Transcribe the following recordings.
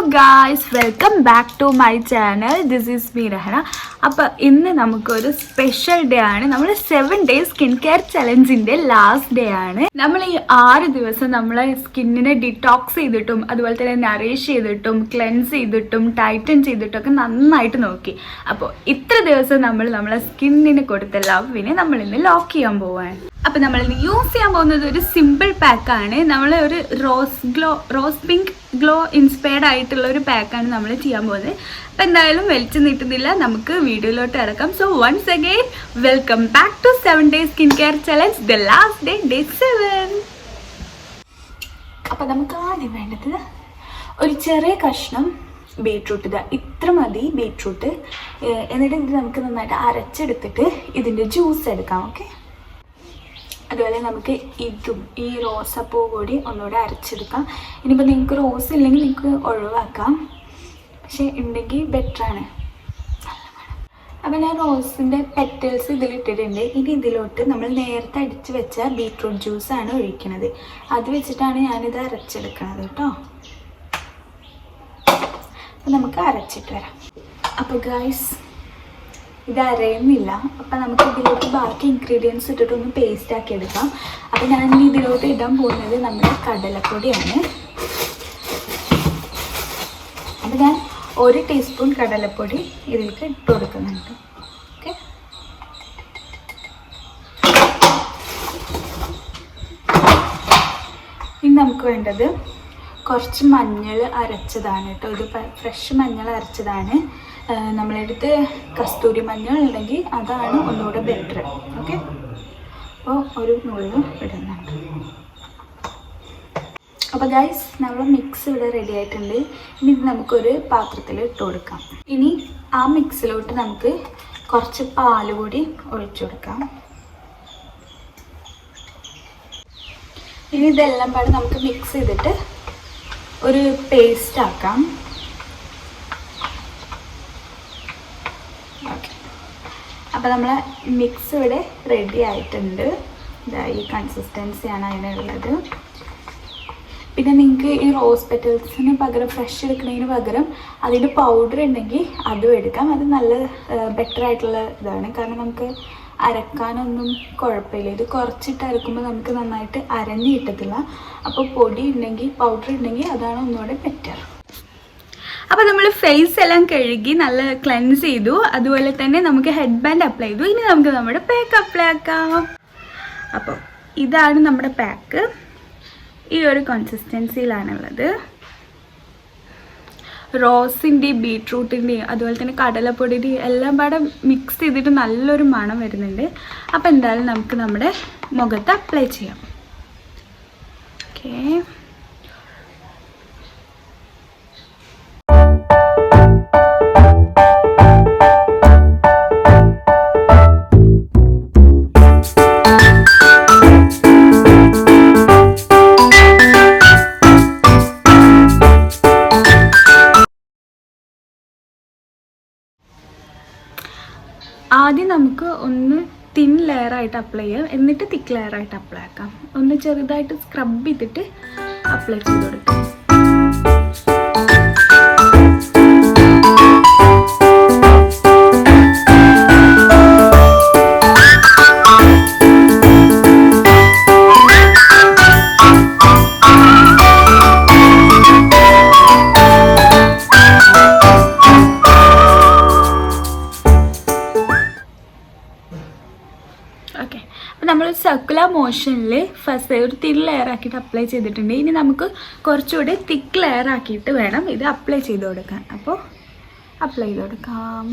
guys, welcome back to my channel. This is me Rahana. അപ്പോൾ ഇന്ന് നമുക്കൊരു special day ആണ്. നമ്മൾ 7 days സ്കിൻ കെയർ ചലഞ്ചിൻ്റെ ലാസ്റ്റ് ഡേ ആണ്. നമ്മൾ ഈ 6 ദിവസം നമ്മളെ സ്കിന്നിനെ ഡിറ്റോക്സ് ചെയ്തിട്ടും അതുപോലെ തന്നെ നറിഷ് ചെയ്തിട്ടും ക്ലെൻസ് ചെയ്തിട്ടും ടൈറ്റൻ ചെയ്തിട്ടൊക്കെ നന്നായിട്ട് നോക്കി. അപ്പോൾ ഇത്ര ദിവസം നമ്മൾ നമ്മളെ സ്കിന്നിന് കൊടുത്ത ലവിനെ നമ്മൾ ഇന്ന് ലോക്ക് ചെയ്യാൻ പോവാണ്. അപ്പോൾ നമ്മൾ ഇന്ന് യൂസ് ചെയ്യാൻ പോകുന്നത് ഒരു സിമ്പിൾ പാക്കാണ്. നമ്മൾ ഒരു റോസ് പിങ്ക് ഗ്ലോ ഇൻസ്പയർഡ് ആയിട്ടുള്ള ഒരു പാക്കാണ് നമ്മൾ ചെയ്യാൻ പോകുന്നത്. അപ്പോൾ എന്തായാലും വലിച്ചു നീട്ടുന്നില്ല, നമുക്ക് വീഡിയോയിലോട്ട് ഇറക്കാം. So once again welcome back to 7 days skin care challenge, the last day, day 7. അപ്പോൾ നമുക്ക് ആദ്യം വേണ്ടത് ഒരു ചെറിയ കഷ്ണം ബീട്രൂട്ട്. ഇത്ര മതി ബീട്രൂട്ട്. എന്നിട്ട് ഇത് നമുക്ക് നന്നായിട്ട് അരച്ചെടുത്തിട്ട് ഇതിൻ്റെ ജ്യൂസ് എടുക്കാം. ഓക്കെ, അതുപോലെ നമുക്ക് ഇതും ഈ റോസപ്പൂ കൂടി ഒന്നുകൂടെ അരച്ചെടുക്കാം. ഇനിയിപ്പോൾ നിങ്ങൾക്ക് റോസ് ഇല്ലെങ്കിൽ നിങ്ങൾക്ക് ഒഴിവാക്കാം, പക്ഷേ ഉണ്ടെങ്കിൽ ബെറ്ററാണ്. അപ്പോൾ ഞാൻ റോസിൻ്റെ പെറ്റൽസ് ഇതിലിട്ടിട്ടുണ്ട്. ഇനി ഇതിലോട്ട് നമ്മൾ നേരത്തെ അടിച്ച് വെച്ച ബീട്രൂട്ട് ജ്യൂസാണ് ഒഴിക്കുന്നത്. അത് വെച്ചിട്ടാണ് ഞാനിത് അരച്ചെടുക്കുന്നത് കേട്ടോ. അപ്പോൾ നമുക്ക് അരച്ചിട്ട് വരാം. അപ്പോൾ ഗൈസ്, ഇത് അരയുന്നില്ല. അപ്പം നമുക്ക് ഇതിലോട്ട് ബാക്കി ഇൻഗ്രീഡിയൻസ് ഇട്ടിട്ടൊന്ന് പേസ്റ്റ് ആക്കി എടുക്കാം. അപ്പം ഞാൻ ഇതിലോട്ട് ഇടാൻ പോകുന്നത് നമ്മുടെ കടലപ്പൊടിയാണ്. അപ്പം ഞാൻ 1 ടീസ്പൂൺ കടലപ്പൊടി ഇതിലേക്ക് ഇട്ട് കൊടുക്കുന്നുണ്ട്. ഓക്കെ, ഇനി നമുക്ക് വേണ്ടത് കുറച്ച് മഞ്ഞൾ അരച്ചതാണ് കേട്ടോ. ഇത് ഫ്രഷ് മഞ്ഞൾ അരച്ചതാണ്. നമ്മളെടുത്ത് കസ്തൂരി മഞ്ഞൾ ഉണ്ടെങ്കിൽ അതാണ് ഒന്നുകൂടെ ബെറ്റർ. ഓക്കെ, അപ്പോൾ ഒരു നുള്ളും ഇടുന്നുണ്ട്. അപ്പോൾ ഗൈസ്, നമ്മൾ മിക്സ് ഇവിടെ റെഡി ആയിട്ടുണ്ട്. ഇനി ഇത് നമുക്കൊരു പാത്രത്തിൽ ഇട്ട് കൊടുക്കാം. ഇനി ആ മിക്സിലോട്ട് നമുക്ക് കുറച്ച് പാൽ കൂടി ഒഴിച്ചു കൊടുക്കാം. ഇനി ഇതെല്ലാം പാടെ നമുക്ക് മിക്സ് ചെയ്തിട്ട് ഒരു പേസ്റ്റ് ആക്കാം. ഓക്കെ, അപ്പോൾ നമ്മളെ മിക്സ് ഇവിടെ റെഡി ആയിട്ടുണ്ട്. ഈ കൺസിസ്റ്റൻസിയാണ് അതിനുള്ളത്. പിന്നെ നിങ്ങൾക്ക് ഈ റോസ് പെറ്റൽസിന് പകരം ഫ്രഷ് എടുക്കുന്നതിന് പകരം അതിൻ്റെ പൗഡർ ഉണ്ടെങ്കിൽ അതും എടുക്കാം. അത് നല്ല ബെറ്റർ ആയിട്ടുള്ള ഇതാണ്. കാരണം നമുക്ക് അരക്കാനൊന്നും കുഴപ്പമില്ല. ഇത് കുറച്ചിട്ട് അരക്കുമ്പോൾ നമുക്ക് നന്നായിട്ട് അരഞ്ഞ് കിട്ടത്തില്ല. അപ്പോൾ പൊടി ഉണ്ടെങ്കിൽ പൗഡർ ഉണ്ടെങ്കിൽ അതാണ് ഒന്നുകൂടെ ബെറ്റർ. അപ്പോൾ നമ്മൾ ഫേസ് എല്ലാം കഴുകി നല്ല ക്ലെൻസ് ചെയ്തു. അതുപോലെ തന്നെ നമുക്ക് ഹെഡ് ബാൻഡ് അപ്ലൈ ചെയ്തു. ഇനി നമുക്ക് നമ്മുടെ പാക്ക് അപ്ലൈ ആക്കാം. അപ്പോൾ ഇതാണ് നമ്മുടെ പാക്ക്. ഈ ഒരു കൺസിസ്റ്റൻസിയിലാണുള്ളത്. റോസിൻ്റെയും ബീട്രൂട്ടിൻ്റെയും അതുപോലെ തന്നെ കടലപ്പൊടിയുടെയും എല്ലാം പാടെ മിക്സ് ചെയ്തിട്ട് നല്ലൊരു മണം വരുന്നുണ്ട്. അപ്പോൾ എന്തായാലും നമുക്ക് നമ്മുടെ മുഖത്ത് അപ്ലൈ ചെയ്യാം. ഓക്കെ, ആദ്യം നമുക്ക് ഒന്ന് തിൻ ലെയറായിട്ട് അപ്ലൈ ചെയ്യാം, എന്നിട്ട് തിക്ക് ലെയറായിട്ട് അപ്ലൈ ആക്കാം. ഒന്ന് ചെറുതായിട്ട് സ്ക്രബ് ചെയ്തിട്ട് അപ്ലൈ ചെയ്ത് കൊടുക്കാം. ഓക്കെ, അപ്പോൾ നമ്മൾ സർക്കുലർ മോഷനിൽ ഫസ്റ്റ് ഒരു തിൻ ലെയർ ആക്കിയിട്ട് അപ്ലൈ ചെയ്തിട്ടുണ്ട്. ഇനി നമുക്ക് കുറച്ചുകൂടി തിക്ക് ലെയർ ആക്കിയിട്ട് വേണം ഇത് അപ്ലൈ ചെയ്ത് കൊടുക്കാൻ. അപ്പോൾ അപ്ലൈ ചെയ്ത് കൊടുക്കാം.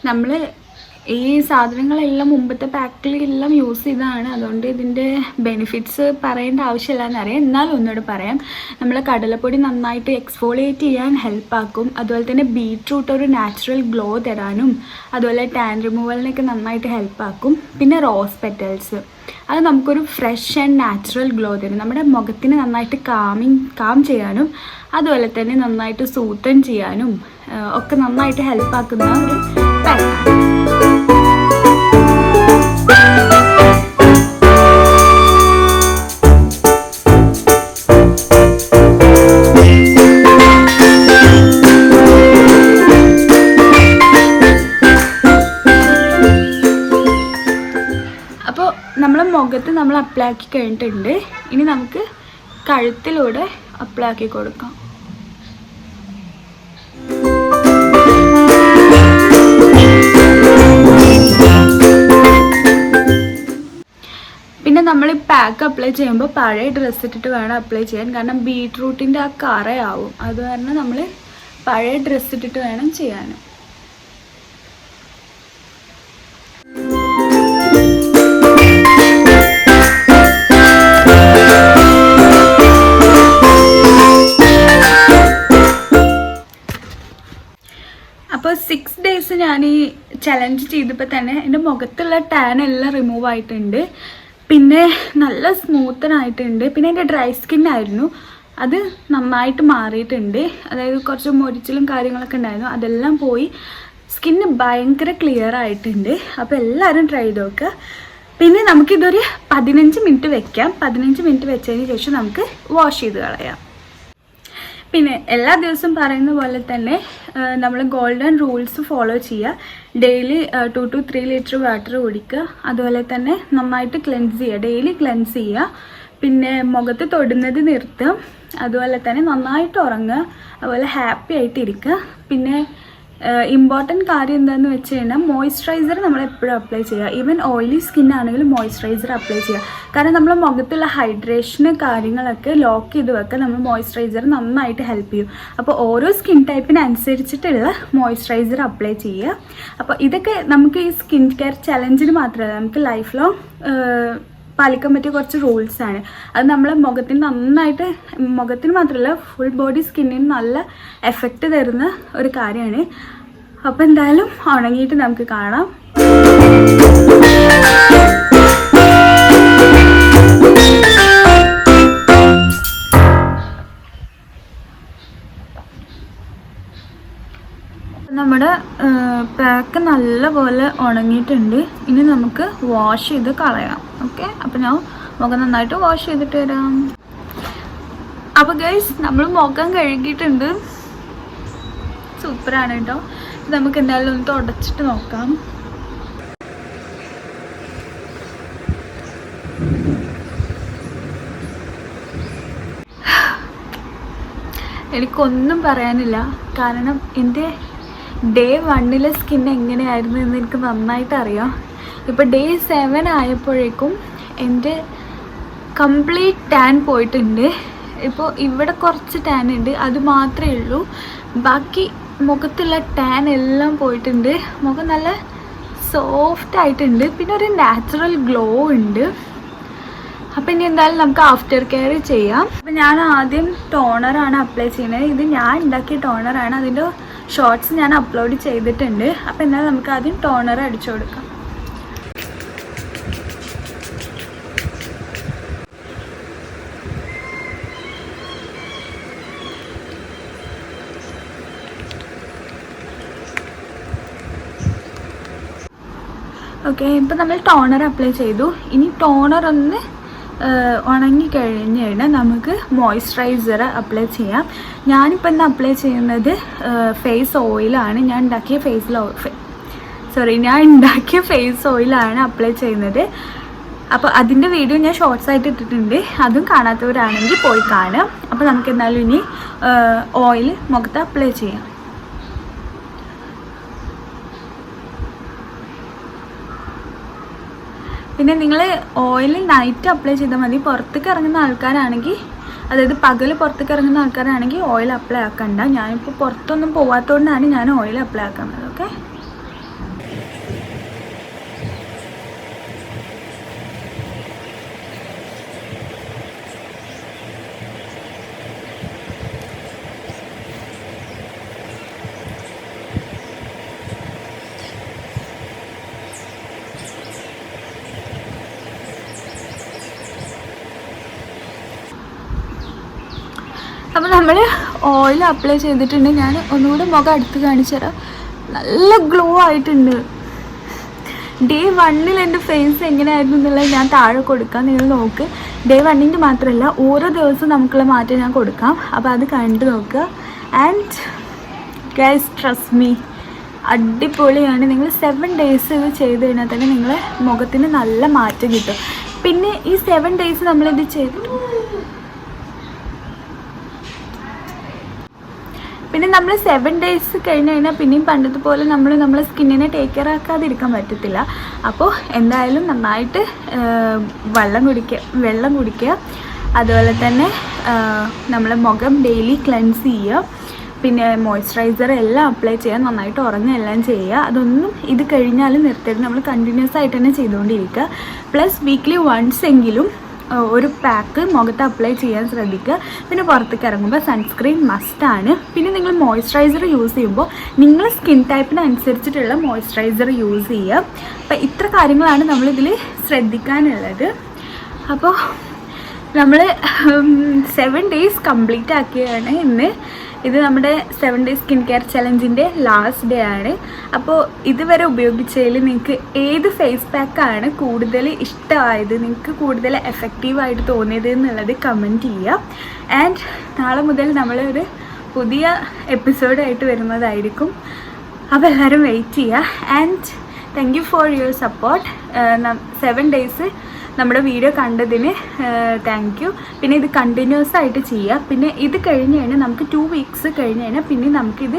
നമ്മൾ ഈ സാധനങ്ങളെല്ലാം മുമ്പത്തെ പാക്കിലെല്ലാം യൂസ് ചെയ്തതാണ്. അതുകൊണ്ട് ഇതിൻ്റെ ബെനിഫിറ്റ്സ് പറയേണ്ട ആവശ്യമില്ല എന്നറിയാം. എന്നാലും ഒന്നുകൂടെ പറയാം. നമ്മൾ കടലപ്പൊടി നന്നായിട്ട് എക്സ്ഫോളിയേറ്റ് ചെയ്യാൻ ഹെൽപ്പാക്കും. അതുപോലെ തന്നെ ബീറ്റ്റൂട്ട് ഒരു നാച്ചുറൽ ഗ്ലോ തരാനും അതുപോലെ ടാൻ റിമൂവലിനൊക്കെ നന്നായിട്ട് ഹെൽപ്പാക്കും. പിന്നെ റോസ് പെറ്റൽസ് അത് നമുക്കൊരു ഫ്രഷ് ആൻഡ് നാച്ചുറൽ ഗ്ലോ തരും. നമ്മുടെ മുഖത്തിന് നന്നായിട്ട് കാം ചെയ്യാനും അതുപോലെ തന്നെ നന്നായിട്ട് സൂത്തൻ ചെയ്യാനും ഒക്കെ നന്നായിട്ട് ഹെൽപ്പാക്കുന്ന ഒരു പാക്കാണ്. അപ്പോൾ നമ്മളെ മുഖത്ത് നമ്മൾ അപ്ലൈ ആക്കി കഴിഞ്ഞിട്ടുണ്ട്. ഇനി നമുക്ക് കഴുത്തിലൂടെ അപ്ലൈ ആക്കി കൊടുക്കാം. പിന്നെ നമ്മൾ ഈ പാക്ക് അപ്ലൈ ചെയ്യുമ്പോൾ പഴയ ഡ്രസ്സ് ഇട്ടിട്ട് വേണം അപ്ലൈ ചെയ്യാൻ. കാരണം ബീട്രൂട്ടിൻ്റെ ആ കറയാവും. അത് കാരണം നമ്മൾ പഴയ ഡ്രസ്സ് ഇട്ടിട്ട് വേണം ചെയ്യാൻ. അപ്പോൾ 6 days ഞാൻ ഈ ചലഞ്ച് ചെയ്തപ്പോൾ തന്നെ എൻ്റെ മുഖത്തുള്ള ടാൻ എല്ലാം റിമൂവ് ആയിട്ടുണ്ട്. പിന്നെ നല്ല സ്മൂത്തനായിട്ടുണ്ട്. പിന്നെ എൻ്റെ ഡ്രൈ സ്കിന്നായിരുന്നു, അത് നന്നായിട്ട് മാറിയിട്ടുണ്ട്. അതായത് കുറച്ച് മൊരിച്ചിലും കാര്യങ്ങളൊക്കെ ഉണ്ടായിരുന്നു, അതെല്ലാം പോയി. സ്കിന്ന് ഭയങ്കര ക്ലിയർ ആയിട്ടുണ്ട്. അപ്പോൾ എല്ലാവരും ട്രൈ ചെയ്ത് നോക്കുക. പിന്നെ നമുക്കിതൊരു 15 മിനിറ്റ് വെക്കാം. 15 മിനിറ്റ് വെച്ചതിന് ശേഷം നമുക്ക് വാഷ് ചെയ്ത് കളയാം. പിന്നെ എല്ലാ ദിവസവും പറയുന്ന പോലെ തന്നെ നമ്മൾ ഗോൾഡൻ റൂൾസ് ഫോളോ ചെയ്യുക. ഡെയിലി 2 to 3 ലിറ്റർ വാട്ടർ കുടിക്കുക. അതുപോലെ തന്നെ നന്നായിട്ട് ക്ലെൻസ് ചെയ്യുക, ഡെയിലി ക്ലെൻസ് ചെയ്യുക. പിന്നെ മുഖത്ത് തൊടുന്നത് നിർത്തുക. അതുപോലെ തന്നെ നന്നായിട്ട് ഉറങ്ങുക. അതുപോലെ ഹാപ്പി ആയിട്ടിരിക്കുക. പിന്നെ ഇമ്പോർട്ടൻറ്റ് കാര്യം എന്താണെന്ന് വെച്ച് കഴിഞ്ഞാൽ മോയ്സ്ചറൈസർ നമ്മൾ എപ്പോഴും അപ്ലൈ ചെയ്യുക. ഈവൻ ഓയിലി സ്കിൻ ആണെങ്കിലും മോയ്സ്ചറൈസർ അപ്ലൈ ചെയ്യുക. കാരണം നമ്മുടെ മുഖത്തുള്ള ഹൈഡ്രേഷന് കാര്യങ്ങളൊക്കെ ലോക്ക് ചെയ്ത് വെക്കാൻ നമ്മൾ മോയ്സ്ചറൈസർ നന്നായിട്ട് ഹെൽപ്പ് ചെയ്യും. അപ്പോൾ ഓരോ സ്കിൻ ടൈപ്പിനനുസരിച്ചിട്ടുള്ള മോയ്സ്ചറൈസർ അപ്ലൈ ചെയ്യുക. അപ്പോൾ ഇതൊക്കെ നമുക്ക് ഈ സ്കിൻ കെയർ ചലഞ്ചിന് മാത്രമല്ല, നമുക്ക് ലൈഫ് ലോങ് പാലിക്കാൻ പറ്റിയ കുറച്ച് റൂൾസാണ്. അത് നമ്മളെ മുഖത്തിന് നന്നായിട്ട്, മുഖത്തിന് മാത്രമല്ല ഫുൾ ബോഡി സ്കിന്നിന് നല്ല എഫക്റ്റ് തരുന്ന ഒരു കാര്യമാണ്. അപ്പോൾ എന്തായാലും ഉണങ്ങിയിട്ട് നമുക്ക് കാണാം. നമ്മുടെ പാക്ക് നല്ലപോലെ ഉണങ്ങിയിട്ടുണ്ട്. ഇനി നമുക്ക് വാഷ് ചെയ്ത് കളയാം. ഓക്കെ, അപ്പോൾ ഞാൻ മുഖം നന്നായിട്ട് വാഷ് ചെയ്തിട്ട് വരാം. അപ്പോൾ ഗൈസ്, നമ്മൾ മുഖം കഴുകിയിട്ടുണ്ട്. സൂപ്പറാണ് കേട്ടോ. നമുക്ക് എന്തായാലും ഒന്ന് തുടച്ചിട്ട് നോക്കാം. എനിക്കൊന്നും പറയാനില്ല. കാരണം എൻ്റെ ഡേ 1 സ്കിൻ എങ്ങനെയായിരുന്നു എന്ന് എനിക്ക് നന്നായിട്ട് അറിയാം. ഇപ്പോൾ ഡേ 7 ആയപ്പോഴേക്കും എൻ്റെ കംപ്ലീറ്റ് ടാൻ പോയിട്ടുണ്ട്. ഇപ്പോൾ ഇവിടെ കുറച്ച് ടാൻ ഉണ്ട്, അത് മാത്രമേ ഉള്ളൂ. ബാക്കി മുഖത്തുള്ള ടാൻ എല്ലാം പോയിട്ടുണ്ട്. മുഖം നല്ല സോഫ്റ്റ് ആയിട്ടുണ്ട്. പിന്നെ ഒരു നാച്ചുറൽ ഗ്ലോ ഉണ്ട്. അപ്പം ഇനി എന്തായാലും നമുക്ക് ആഫ്റ്റർ കെയർ ചെയ്യാം. അപ്പം ഞാൻ ആദ്യം ടോണറാണ് അപ്ലൈ ചെയ്യുന്നത്. ഇത് ഞാൻ ഉണ്ടാക്കിയ ടോണറാണ്. അതിൻ്റെ ഷോർട്സ് ഞാൻ അപ്ലോഡ് ചെയ്തിട്ടുണ്ട്. അപ്പം എന്നാലും നമുക്ക് ആദ്യം ടോണർ അടിച്ചു കൊടുക്കാം. ഓക്കെ, ഇപ്പം നമ്മൾ ടോണർ അപ്ലൈ ചെയ്തു. ഇനി ടോണർ ഒന്ന് ഉണങ്ങിക്കഴിഞ്ഞ് കഴിഞ്ഞാൽ നമുക്ക് മോയ്സ്ചറൈസർ അപ്ലൈ ചെയ്യാം. ഞാനിപ്പോൾ ഇന്ന് അപ്ലൈ ചെയ്യുന്നത് ഫേസ് ഓയിലാണ്. ഞാൻ ഉണ്ടാക്കിയ ഫേസ് ഓയിലാണ് അപ്ലൈ ചെയ്യുന്നത്. അപ്പോൾ അതിൻ്റെ വീഡിയോ ഞാൻ ഷോർട്സ് ആയിട്ട് ഇട്ടിട്ടുണ്ട്. അതും കാണാത്തവരാണെങ്കിൽ പോയി കാണാം. അപ്പോൾ നമുക്ക് എന്നാലും ഇനി ഓയിൽ മുഖത്ത് അപ്ലൈ ചെയ്യാം. പിന്നെ നിങ്ങൾ ഓയിൽ നൈറ്റ് അപ്ലൈ ചെയ്താൽ മതി. പുറത്തേക്ക് ഇറങ്ങുന്ന ആൾക്കാരാണെങ്കിൽ, അതായത് പകൽ പുറത്തേക്ക് ഇറങ്ങുന്ന ആൾക്കാരാണെങ്കിൽ ഓയിൽ അപ്ലൈ ആക്കണ്ട. ഞാനിപ്പോൾ പുറത്തൊന്നും പോവാത്തതുകൊണ്ടാണ് ഞാൻ ഓയിൽ അപ്ലൈ ആക്കുന്നത്. ഓക്കെ, അപ്പോൾ നമ്മൾ ഓയിൽ അപ്ലൈ ചെയ്തിട്ടുണ്ട്. ഞാൻ ഒന്നുകൂടെ മുഖം അടുത്ത് കാണിച്ചു തരാം. നല്ല ഗ്ലോ ആയിട്ടുണ്ട്. ഡേ 1 എൻ്റെ ഫേസ് എങ്ങനെയായിരുന്നു എന്നുള്ളത് ഞാൻ താഴെ കൊടുക്കാം, നിങ്ങൾ നോക്ക്. ഡേ 1 മാത്രമല്ല, ഓരോ ദിവസവും നമുക്കുള്ള മാറ്റം ഞാൻ കൊടുക്കാം. അപ്പോൾ അത് കണ്ടു നോക്കുക. ആൻഡ് ഗൈസ് ട്രസ്റ്റ് മീ, അടിപൊളിയാണ്. നിങ്ങൾ 7 ഡേയ്സ് ഇത് ചെയ്ത് കഴിഞ്ഞാൽ തന്നെ നിങ്ങളെ മുഖത്തിന് നല്ല മാറ്റം കിട്ടും. പിന്നെ ഈ 7 ഡേയ്സ് നമ്മളിത് ചെയ്തിട്ട് പിന്നെ നമ്മൾ 7 ഡേയ്സ് കഴിഞ്ഞ് കഴിഞ്ഞാൽ പിന്നെയും പണ്ടത്തെ പോലെ നമ്മളെ സ്കിന്നിനെ ടേക്ക് കെയർ ആക്കാതിരിക്കാൻ പറ്റത്തില്ല. അപ്പോൾ എന്തായാലും നന്നായിട്ട് വെള്ളം കുടിക്കുക. അതുപോലെ തന്നെ നമ്മളെ മുഖം ഡെയിലി ക്ലെൻസ് ചെയ്യുക. പിന്നെ മോയ്സ്ചറൈസർ എല്ലാം അപ്ലൈ ചെയ്യുക. നന്നായിട്ട് ഉറങ്ങുകയെല്ലാം ചെയ്യുക. അതൊന്നും ഇത് കഴിഞ്ഞാലും നിർത്തരുത്. നമ്മൾ കണ്ടിന്യൂസ് ആയിട്ട് തന്നെ ചെയ്തുകൊണ്ടിരിക്കുക. പ്ലസ് വീക്ക്ലി വൺസ് എങ്കിലും ഒരു പാക്ക് മുഖത്ത് അപ്ലൈ ചെയ്യാൻ ശ്രദ്ധിക്കുക. പിന്നെ പുറത്തേക്ക് ഇറങ്ങുമ്പോൾ സൺസ്ക്രീൻ മസ്റ്റാണ്. പിന്നെ നിങ്ങൾ മോയ്സ്ചറൈസർ യൂസ് ചെയ്യുമ്പോൾ നിങ്ങൾ സ്കിൻ ടൈപ്പിനനുസരിച്ചിട്ടുള്ള മോയ്സ്ചറൈസർ യൂസ് ചെയ്യുക. അപ്പോൾ ഇത്ര കാര്യങ്ങളാണ് നമ്മളിതിൽ ശ്രദ്ധിക്കാനുള്ളത്. അപ്പോൾ നമ്മൾ 7 ഡേയ്സ് കംപ്ലീറ്റ് ആക്കിയാണ് ഇന്ന്. ഇത് നമ്മുടെ 7 ഡേയ്സ് സ്കിൻ കെയർ ചലഞ്ചിൻ്റെ ലാസ്റ്റ് ഡേ ആണ്. അപ്പോൾ ഇതുവരെ ഉപയോഗിച്ചതിൽ നിങ്ങൾക്ക് ഏത് ഫേസ് പാക്കാണ് കൂടുതൽ ഇഷ്ടമായത്, നിങ്ങൾക്ക് കൂടുതൽ എഫക്റ്റീവായിട്ട് തോന്നിയത് എന്നുള്ളത് കമൻറ്റ് ചെയ്യുക. ആൻഡ് നാളെ മുതൽ നമ്മളൊരു പുതിയ എപ്പിസോഡായിട്ട് വരുന്നതായിരിക്കും. അപ്പോൾ എല്ലാവരും വെയിറ്റ് ചെയ്യുക. And thank you for your support. 7 days നമ്മുടെ വീഡിയോ കണ്ടതിന് താങ്ക് യു. പിന്നെ ഇത് കണ്ടിന്യൂസ് ആയിട്ട് ചെയ്യുക. പിന്നെ ഇത് കഴിഞ്ഞ് കഴിഞ്ഞാൽ നമുക്ക് 2 വീക്സ് കഴിഞ്ഞ് കഴിഞ്ഞാൽ പിന്നെ നമുക്കിത്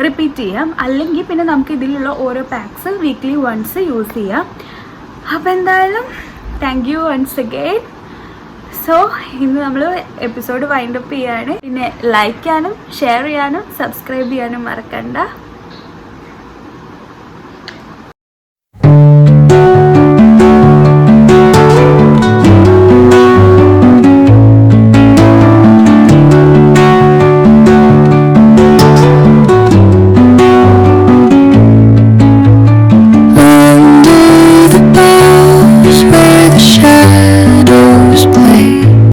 റിപ്പീറ്റ് ചെയ്യാം. അല്ലെങ്കിൽ പിന്നെ നമുക്ക് ഇതിലുള്ള ഓരോ പാക്സ് വീക്ക്ലി വൺസ് യൂസ് ചെയ്യാം. അപ്പോൾ എന്തായാലും thank you once again. So ഇന്ന് നമ്മൾ എപ്പിസോഡ് വൈൻഡപ്പ് ചെയ്യാണ്. പിന്നെ ലൈക്ക് ചെയ്യാനും ഷെയർ ചെയ്യാനും സബ്സ്ക്രൈബ് ചെയ്യാനും മറക്കണ്ട.